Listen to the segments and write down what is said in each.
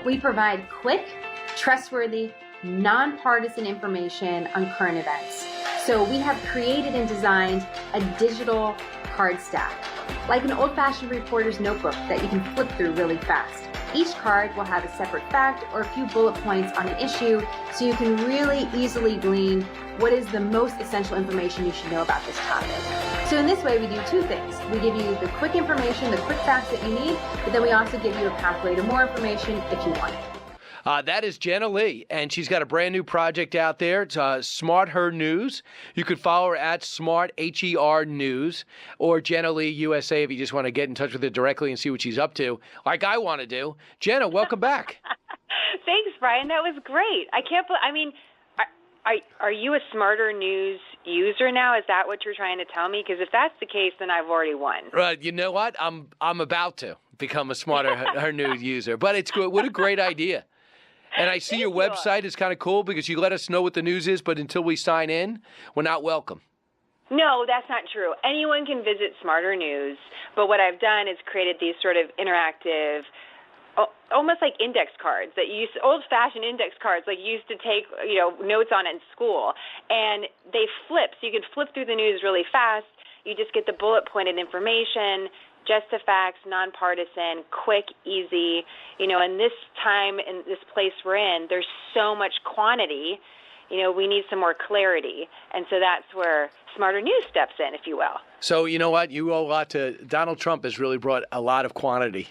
We provide quick, trustworthy, nonpartisan information on current events. So we have created and designed a digital card stack, like an old-fashioned reporter's notebook that you can flip through really fast. Each card will have a separate fact or a few bullet points on an issue, so you can really easily glean what is the most essential information you should know about this topic. So in this way, we do two things. We give you the quick information, the quick facts that you need, but then we also give you a pathway to more information if you want it. That is Jenna Lee, and she's got a brand new project out there. It's Smarther News. You could follow her at Smart, H-E-R News, or Jenna Lee USA if you just want to get in touch with her directly and see what she's up to, like I want to do. Jenna, welcome back. Thanks, Brian. That was great. I can't believe, I mean, are you a Smarter News user now? Is that what you're trying to tell me? Because if that's the case, then I've already won. You know what? I'm about to become a Smarter News user, but it's good. What a great idea. And I see your website is kind of cool because you let us know what the news is, but until we sign in, we're not welcome. No, that's not true. Anyone can visit Smarter News, but what I've done is created these sort of interactive, almost like index cards that you used, old-fashioned index cards like you used to take, notes on in school. And they flip, so you can flip through the news really fast. You just get the bullet-pointed information, just the facts, nonpartisan, quick, easy. In this time, in this place we're in, there's so much quantity. We need some more clarity. And so that's where Smarter News steps in, if you will. So you know what? You owe a lot to Donald Trump has really brought a lot of quantity.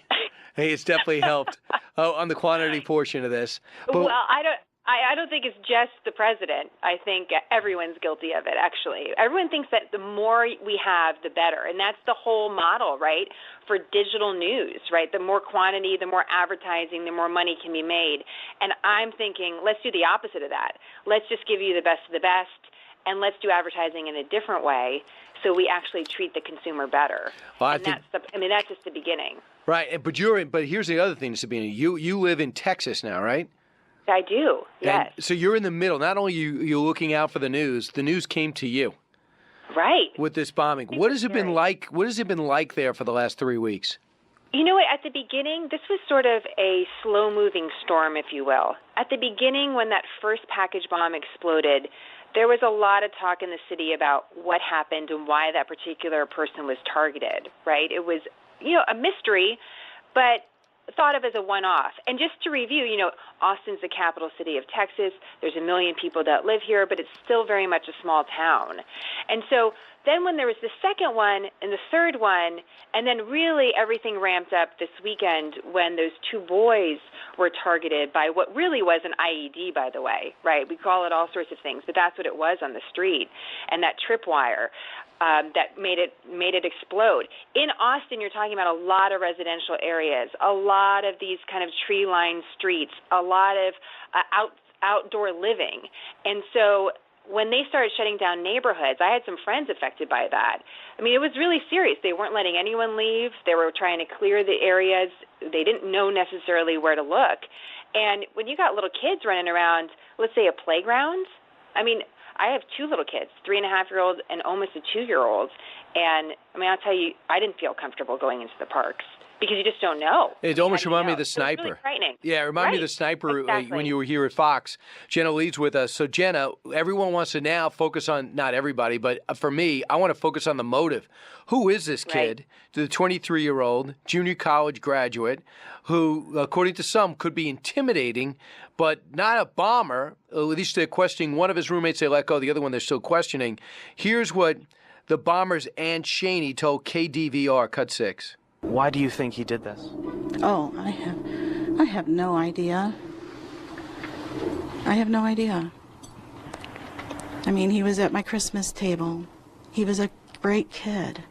Hey, it's definitely helped on the quantity portion of this. But, well, I don't think it's just the president. I think everyone's guilty of it, actually. Everyone thinks that the more we have, the better. And that's the whole model, right, for digital news, right? The more quantity, the more advertising, the more money can be made. And I'm thinking, let's do the opposite of that. Let's just give you the best of the best, and let's do advertising in a different way so we actually treat the consumer better. Well, that's just the beginning. Right, but here's the other thing, Sabina. You live in Texas now, right? I do, yes. And so you're in the middle. Not only you're looking out for the news came to you. Right. With this bombing. What has it been like? What has it been like there for the last 3 weeks? You know what? At the beginning, this was sort of a slow-moving storm, if you will. At the beginning, when that first package bomb exploded, there was a lot of talk in the city about what happened and why that particular person was targeted, right? It was, a mystery, but thought of as a one-off. And just to review, Austin's the capital city of Texas. There's 1 million people that live here, but it's still very much a small town. And so then when there was the second one and the third one, and then really everything ramped up this weekend when those 2 boys were targeted by what really was an IED, by the way, right? We call it all sorts of things, but that's what it was on the street. And that tripwire that made it explode. In Austin, you're talking about a lot of residential areas, a lot of these kind of tree-lined streets, a lot of outdoor living. And so when they started shutting down neighborhoods, I had some friends affected by that. I mean, it was really serious. They weren't letting anyone leave. They were trying to clear the areas. They didn't know necessarily where to look. And when you got little kids running around, let's say a playground, I have 2 little kids, 3.5-year-old and almost a 2-year-old. And I'll tell you, I didn't feel comfortable going into the parks because you just don't know. It almost reminded me of the sniper. It was really frightening. Yeah, it reminded me of the sniper when you were here at Fox. Jenna Lee's with us. So, Jenna, everyone wants to now focus on, not everybody, but for me, I want to focus on the motive. Who is this kid, the 23-year-old junior college graduate who, according to some, could be intimidating, but not a bomber? At least they're questioning one of his roommates they let go, the other one they're still questioning. Here's what the bomber's Aunt Shaney told KDVR, Cut 6. Why do you think he did this? Oh, I have no idea. I have no idea. He was at my Christmas table. He was a great kid.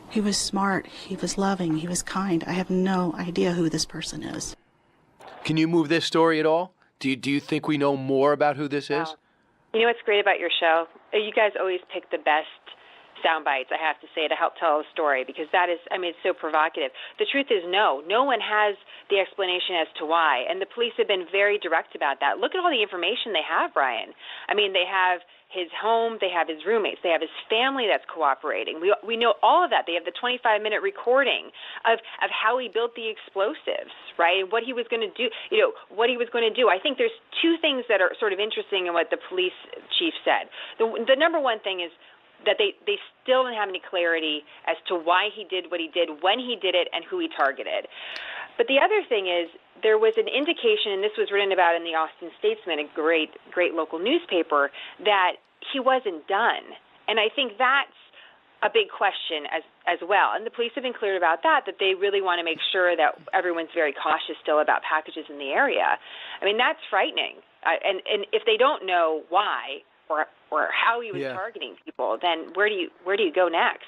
He was smart. He was loving. He was kind. I have no idea who this person is. Can you move this story at all? Do you think we know more about who this is? You know what's great about your show? You guys always pick the best sound bites, I have to say, to help tell a story, because that is, I mean, it's so provocative. The truth is no one has the explanation as to why, and the police have been very direct about that. Look at all the information they have, Brian. I mean, they have his home, they have his roommates, they have his family that's cooperating. We know all of that. They have the 25-minute recording of how he built the explosives, right, and what he was going to do, what he was going to do. I think there's two things that are sort of interesting in what the police chief said. The number one thing is that they still don't have any clarity as to why he did what he did, when he did it, and who he targeted. But the other thing is there was an indication, and this was written about in the Austin Statesman, a great local newspaper, that he wasn't done. And I think that's a big question as well. And the police have been clear about that they really want to make sure that everyone's very cautious still about packages in the area. I mean, that's frightening. And if they don't know why or how he was targeting people, then where do you go next?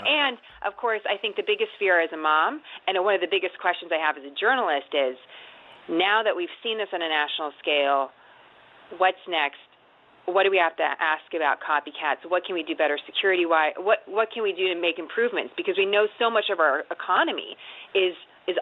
And, of course, I think the biggest fear as a mom, and one of the biggest questions I have as a journalist is, now that we've seen this on a national scale, what's next? What do we have to ask about copycats? What can we do better security-wise? What can we do to make improvements? Because we know so much of our economy is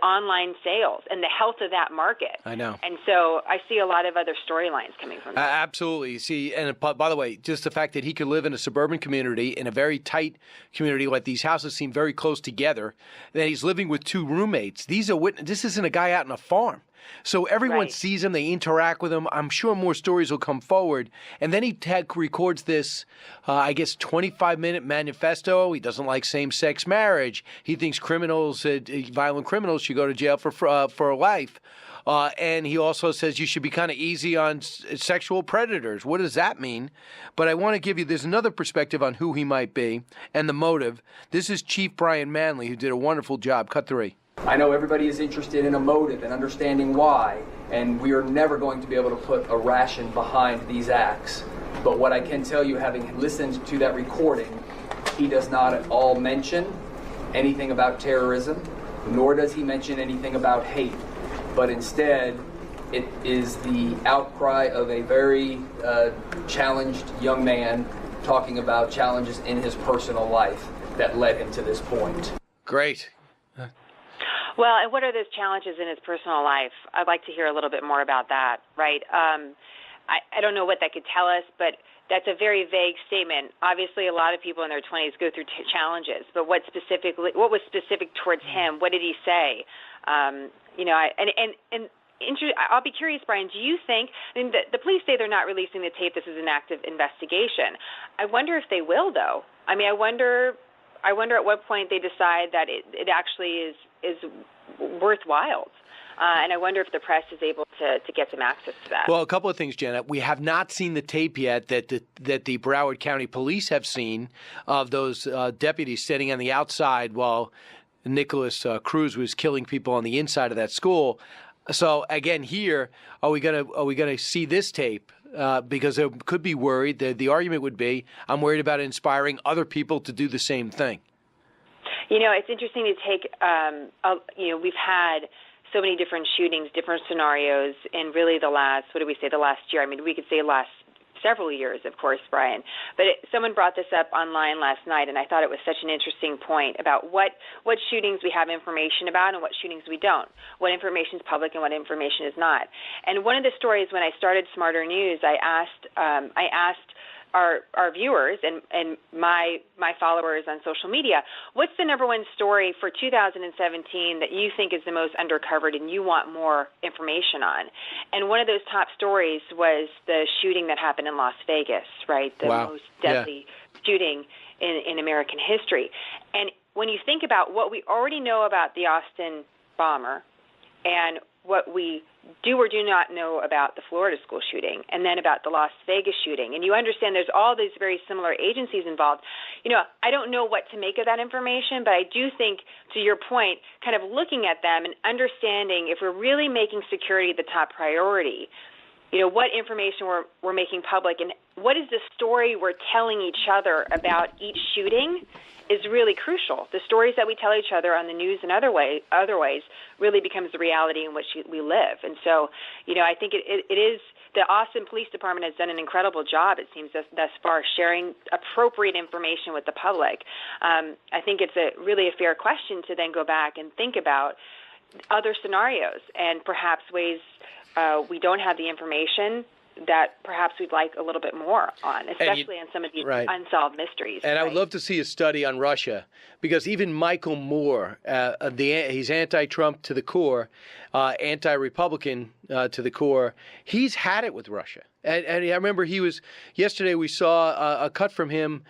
online sales and the health of that market. I know. And so I see a lot of other storylines coming from that. Absolutely. See, and by the way, just the fact that he could live in a suburban community, in a very tight community, like these houses seem very close together, that he's living with two roommates. This isn't a guy out on a farm. So everyone sees him, they interact with him. I'm sure more stories will come forward. And then he records this, 25-minute manifesto. He doesn't like same-sex marriage. He thinks violent criminals should go to jail for life. And he also says you should be kind of easy on sexual predators. What does that mean? But I want to give you, there's another perspective on who he might be and the motive. This is Chief Brian Manley, who did a wonderful job. Cut 3. I know everybody is interested in a motive and understanding why, and we are never going to be able to put a ration behind these acts. But what I can tell you, having listened to that recording, he does not at all mention anything about terrorism, nor does he mention anything about hate. But instead, it is the outcry of a very challenged young man talking about challenges in his personal life that led him to this point. Great. Well, and what are those challenges in his personal life? I'd like to hear a little bit more about that, right? I don't know what that could tell us, but that's a very vague statement. Obviously, a lot of people in their 20s go through challenges, but what was specific towards him? What did he say? I'll be curious, Brian, do you think, the police say they're not releasing the tape, this is an active investigation. I wonder if they will, though. I mean, I wonder at what point they decide that it actually is worthwhile. And I wonder if the press is able to get some access to that. Well, a couple of things, Jenna. We have not seen the tape yet that the Broward County Police have seen of those deputies sitting on the outside while Nicholas Cruz was killing people on the inside of that school. So again, here, are we gonna see this tape? Because they could be worried. The argument would be, I'm worried about inspiring other people to do the same thing. It's interesting to take, we've had so many different shootings, different scenarios in really the last year. I mean, we could say last several years, of course, Brian. But someone brought this up online last night, and I thought it was such an interesting point about what shootings we have information about and what shootings we don't, what information is public and what information is not. And one of the stories when I started Smarther News, I asked our viewers and my followers on social media, what's the number one story for 2017 that you think is the most undercovered and you want more information on? And one of those top stories was the shooting that happened in Las Vegas, right? The most deadly shooting in American history. And when you think about what we already know about the Austin bomber and what we do or do not know about the Florida school shooting, and then about the Las Vegas shooting. And you understand there's all these very similar agencies involved. I don't know what to make of that information, but I do think, to your point, kind of looking at them and understanding if we're really making security the top priority, what information we're making public and what is the story we're telling each other about each shooting is really crucial. The stories that we tell each other on the news and other ways really becomes the reality in which we live. And so, I think it is the Austin Police Department has done an incredible job, it seems, thus far, sharing appropriate information with the public. I think it's really a fair question to then go back and think about other scenarios and perhaps ways we don't have the information that perhaps we'd like a little bit more on, especially on some of these unsolved mysteries. And I would love to see a study on Russia, because even Michael Moore, he's anti-Trump to the core, anti-Republican to the core. He's had it with Russia. And I remember yesterday we saw a cut from him,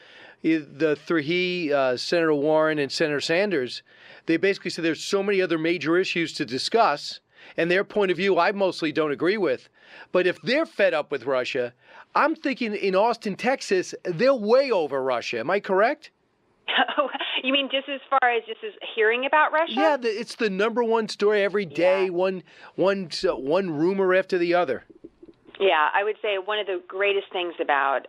Senator Warren and Senator Sanders. They basically said there's so many other major issues to discuss, and their point of view I mostly don't agree with. But if they're fed up with Russia, I'm thinking in Austin, Texas, they're way over Russia. Am I correct? You mean just as far as hearing about Russia? Yeah, it's the number one story every day, one rumor after the other. Yeah, I would say one of the greatest things about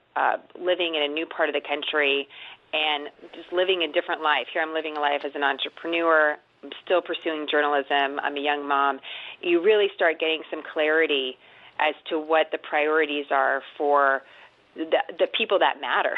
living in a new part of the country and just living a different life. Here I'm living a life as an entrepreneur. I'm still pursuing journalism. I'm a young mom. You really start getting some clarity as to what the priorities are for the people that matter,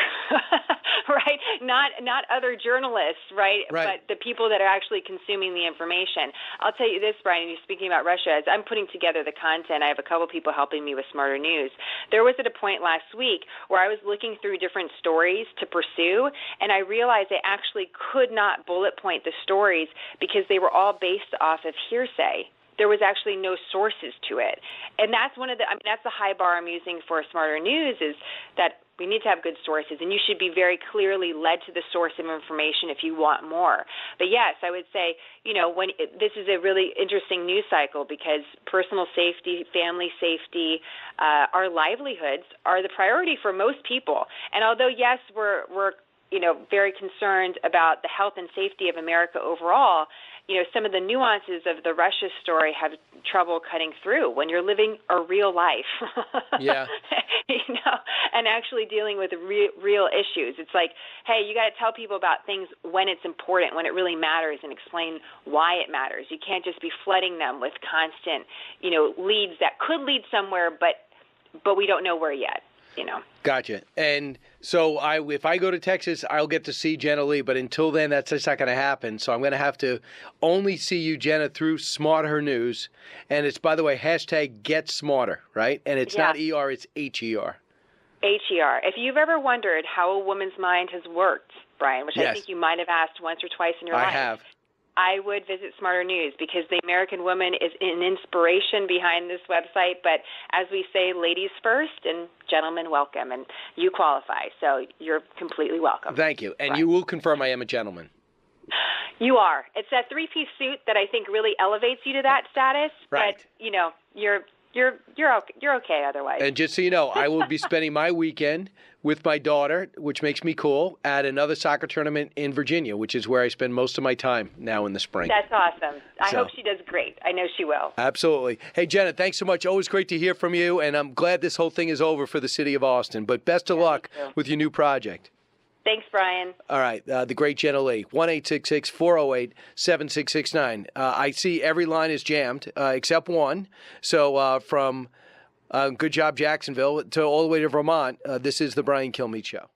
right? Not other journalists, right? But the people that are actually consuming the information. I'll tell you this, Brian, you're speaking about Russia. As I'm putting together the content, I have a couple people helping me with Smarter News. There was at a point last week where I was looking through different stories to pursue, and I realized I actually could not bullet point the stories because they were all based off of hearsay. There was actually no sources to it. And that's that's the high bar I'm using for Smarter News, is that we need to have good sources, and you should be very clearly led to the source of information if you want more. But yes, I would say, this is a really interesting news cycle, because personal safety, family safety, our livelihoods are the priority for most people. And although, yes, we're very concerned about the health and safety of America overall, some of the nuances of the Russia story have trouble cutting through when you're living a real life. Yeah. And actually dealing with real issues. It's like, hey, you got to tell people about things when it's important, when it really matters, and explain why it matters. You can't just be flooding them with constant, leads that could lead somewhere, but we don't know where yet. Gotcha. And so if I go to Texas, I'll get to see Jenna Lee. But until then, that's just not going to happen. So I'm going to have to only see you, Jenna, through Smarther News. And it's, by the way, #GetSmarter, right? And it's not ER, it's HER. HER. If you've ever wondered how a woman's mind has worked, Brian, which I think you might have asked once or twice in your life. I have. I would visit Smarter News, because the American woman is an inspiration behind this website. But as we say, ladies first and gentlemen welcome, and you qualify, so you're completely welcome. Thank you. And you will confirm I am a gentleman. You are. It's that three-piece suit that I think really elevates you to that status. Right. But, you're okay otherwise. And just so you know, I will be spending my weekend with my daughter, which makes me cool, at another soccer tournament in Virginia, which is where I spend most of my time now in the spring. That's awesome. I hope she does great. I know she will. Absolutely. Hey, Jenna, thanks so much. Always great to hear from you, and I'm glad this whole thing is over for the city of Austin. But best of luck with your new project. Thanks, Brian. All right. The great Jenna Lee, 1-866-408-7669. I see every line is jammed except one. So from good job, Jacksonville, to all the way to Vermont, this is the Brian Kilmeade Show.